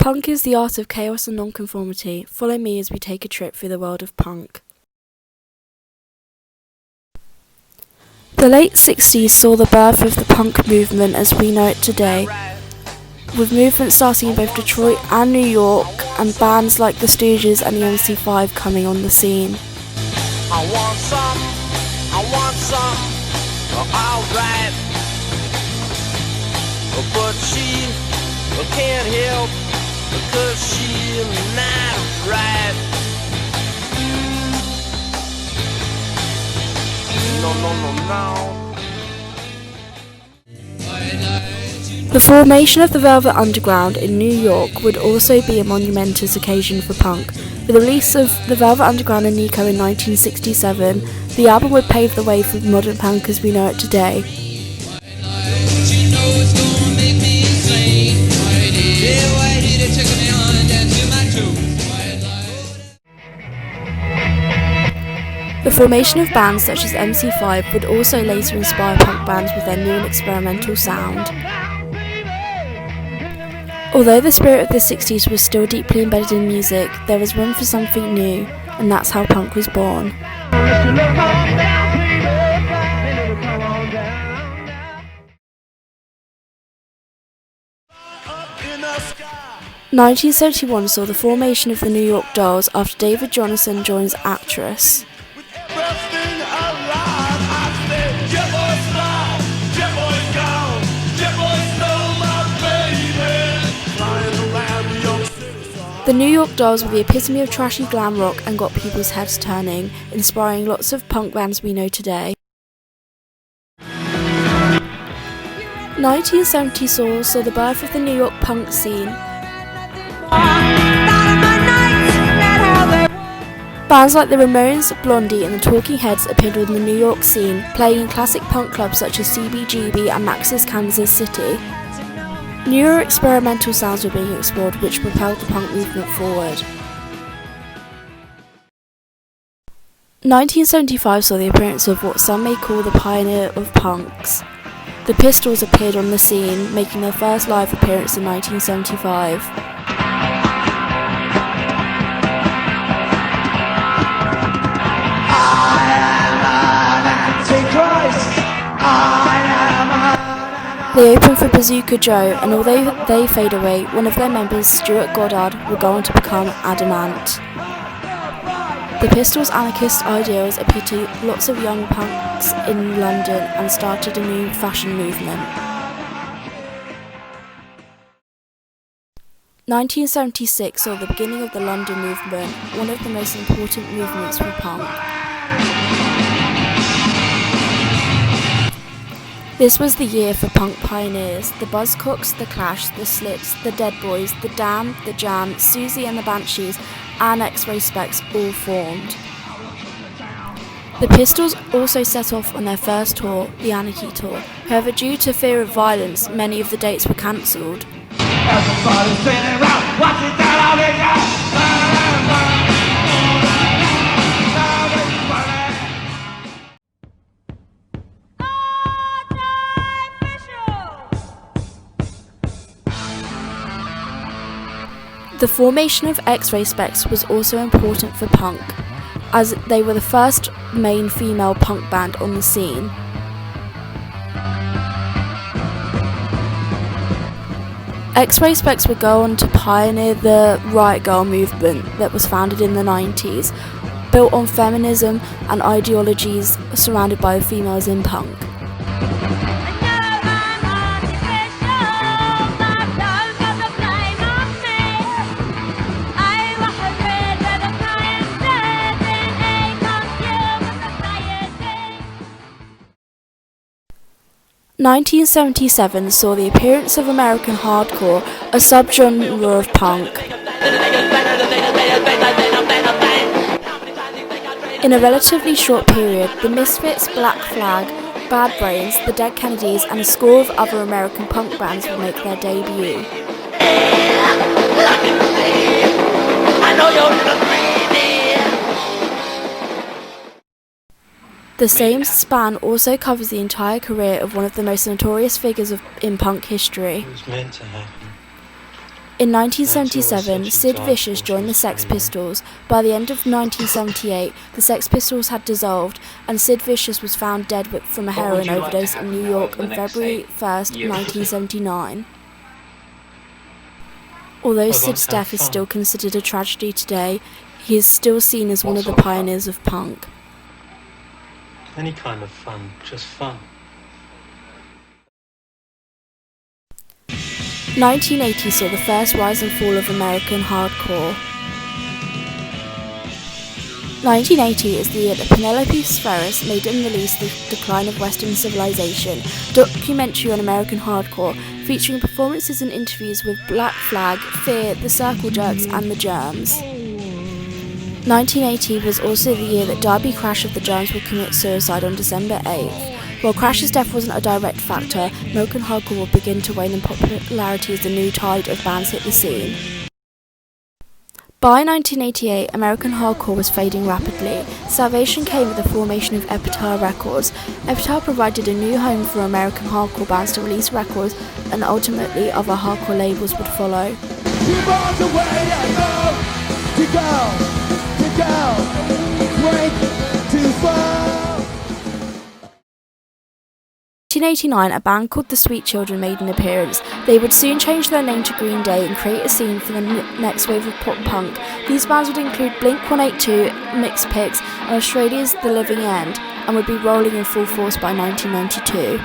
Punk is the art of chaos and nonconformity. Follow me as we take a trip through the world of punk. The late 60s saw the birth of the punk movement as we know it today, with movements starting in both Detroit and New York, and bands like the Stooges and the MC5 coming on the scene. I want some, alright. But she can't help because she's not right. No. The formation of the Velvet Underground in New York would also be a monumentous occasion for punk. With the release of the Velvet Underground and Nico in 1967, the album would pave the way for modern punk as we know it today. The formation of bands such as MC5 would also later inspire punk bands with their new and experimental sound. Although the spirit of the 60s was still deeply embedded in music, there was room for something new, and that's how punk was born. 1971 saw the formation of the New York Dolls after David Johnson joins Actress. The New York Dolls were the epitome of trashy glam rock and got people's heads turning, inspiring lots of punk bands we know today. 1970 saw the birth of the New York punk scene. Bands like the Ramones, Blondie and the Talking Heads appeared on the New York scene, playing in classic punk clubs such as CBGB and Max's Kansas City. Newer experimental sounds were being explored, which propelled the punk movement forward. 1975 saw the appearance of what some may call the pioneer of punks. The Pistols appeared on the scene, making their first live appearance in 1975. They opened for Bazooka Joe, and although they fade away, one of their members, Stuart Goddard, would go on to become Adamant. The Pistols' anarchist ideals appealed to lots of young punks in London and started a new fashion movement. 1976 saw the beginning of the London movement, one of the most important movements for punk. This was the year for punk pioneers. The Buzzcocks, the Clash, the Slits, the Dead Boys, the Damned, the Jam, Susie and the Banshees, and X-Ray Spex all formed. The Pistols also set off on their first tour, the Anarchy Tour. However, due to fear of violence, many of the dates were cancelled. The formation of X-Ray Spex was also important for punk, as they were the first main female punk band on the scene. X-Ray Spex would go on to pioneer the Riot Girl movement that was founded in the 90s, built on feminism and ideologies surrounded by females in punk. ', 1977 saw the appearance of American hardcore, a subgenre of punk. In a relatively short period, the Misfits, Black Flag, Bad Brains, the Dead Kennedys and a score of other American punk bands would make their debut. The same span also covers the entire career of one of the most notorious figures in punk history. It was meant to happen. In 1977, Sid Vicious joined the Sex Pistols. By the end of 1978, the Sex Pistols had dissolved, and Sid Vicious was found dead from a heroin overdose in New York on February 1st, 1979. Although Sid's death is still considered a tragedy today, he is still seen as one of the pioneers of punk. Any kind of fun, just fun. 1980 saw the first rise and fall of American hardcore. 1980 is the year that Penelope Spheris made and released The Decline of Western Civilization, a documentary on American hardcore, featuring performances and interviews with Black Flag, Fear, The Circle Jerks and The Germs. 1980 was also the year that Darby Crash of The Germs would commit suicide on December 8th. While Crash's death wasn't a direct factor, American hardcore would begin to wane in popularity as the new tide of bands hit the scene. By 1988, American hardcore was fading rapidly. Salvation came with the formation of Epitaph Records. Epitaph provided a new home for American hardcore bands to release records, and ultimately other hardcore labels would follow. 1989, a band called The Sweet Children made an appearance. They would soon change their name to Green Day and create a scene for the next wave of pop punk. These bands would include Blink-182, Mixed Pigs, and Australia's The Living End, and would be rolling in full force by 1992.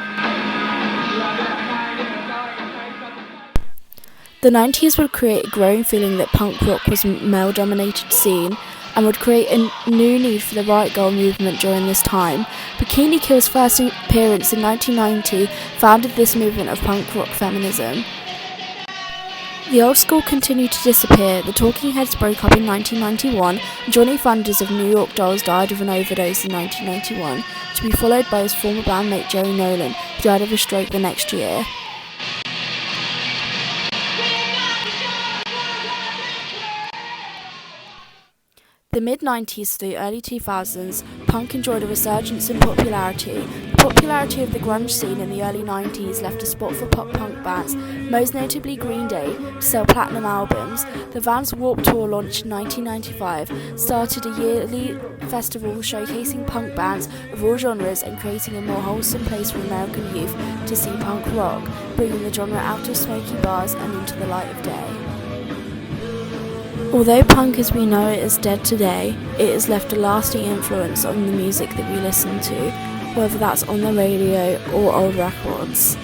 The 90s would create a growing feeling that punk rock was a male-dominated scene, and would create a new need for the Riot Grrrl movement during this time. Bikini Kill's first appearance in 1990 founded this movement of punk rock feminism. The old school continued to disappear. The Talking Heads broke up in 1991, and Johnny Thunders of New York Dolls died of an overdose in 1991, to be followed by his former bandmate Jerry Nolan, who died of a stroke the next year. The mid-90s to the early 2000s, punk enjoyed a resurgence in popularity. The popularity of the grunge scene in the early 90s left a spot for pop-punk bands, most notably Green Day, to sell platinum albums. The band's Warped Tour, launched in 1995, started a yearly festival showcasing punk bands of all genres and creating a more wholesome place for American youth to see punk rock, bringing the genre out of smoky bars and into the light of day. Although punk as we know it is dead today, it has left a lasting influence on the music that we listen to, whether that's on the radio or old records.